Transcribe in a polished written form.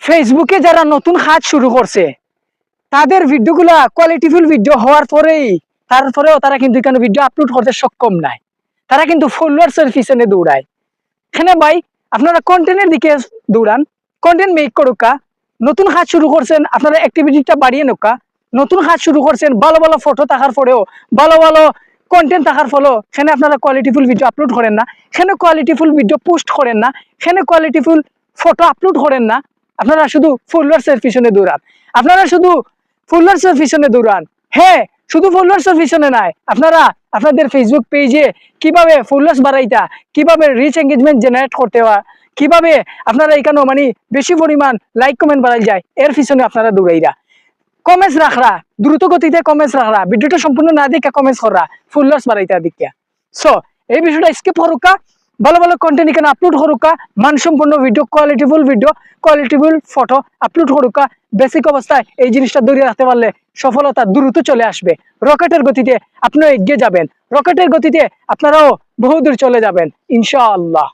ফেসবুকে যারা নতুন কাজ শুরু করছে তাদের ভিডিওগুলা কোয়ালিটিফুল ভিডিও হওয়ার পরেই তারপরেও তারা কিন্তু এখানে ভিডিও আপলোড করতে সক্ষম নাই। তারা কিন্তু ফলোয়ার্সের পিছনে দৌড়ায়। এখানে ভাই আপনারা কন্টেন্টের দিকে দৌড়ান, কন্টেন্ট মেক করুকা। নতুন কাজ শুরু করছেন, আপনারা অ্যাক্টিভিটিটা বাড়িয়ে নোকা। নতুন কাজ শুরু করছেন, ভালো ভালো ফটো থাকার পরেও, ভালো ভালো কন্টেন্ট থাকার ফলেও সেখানে আপনারা কোয়ালিটিফুল ভিডিও আপলোড করেন না, সেখানে কোয়ালিটিফুল ভিডিও পোস্ট করেন না, সেখানে কোয়ালিটিফুল ফটো আপলোড করেন না। আপনারা শুধু ফলোয়ার্সের পিছনে দৌড়ান, আপনারা শুধু ফলোয়ার্সের পিছনে দৌড়ান। হ্যাঁ, শুধু ফলোয়ার্সের পিছনে নাই, আপনারা আপনাদের ফেসবুক পেজে কিভাবে ফলোয়ার্স বাড়াইতা, কিভাবে রিচ এঙ্গেজমেন্ট জেনারেট করতে হয়, কিভাবে আপনারা এখানেও মানে বেশি পরিমাণ লাইক কমেন্ট বাড়াই যায়, এর পিছনে আপনারা দৌড়াইরা। কমেন্টস রাখরা, দ্রুত গতিতে কমেন্টস রাখরা, ভিডিওটা সম্পূর্ণ না দেখে কমেন্টস করা, ফলোয়ার্স বাড়াইতা দেখিয়া। সো এই বিষয়টা স্কিপ করুকা, ভালো ভালো কন্টেন্ট এখানে আপলোড করুকা, মানসম্পন্ন ভিডিও, কোয়ালিটিফুল ফটো আপলোড করুকা। বেসিক অবস্থায় এই জিনিসটা ধরে রাখতে পারলে সফলতা দ্রুত চলে আসবে। রকেটের গতিতে আপনারা এগিয়ে যাবেন, রকেটের গতিতে আপনারাও বহুদূর চলে যাবেন ইনশাআল্লাহ।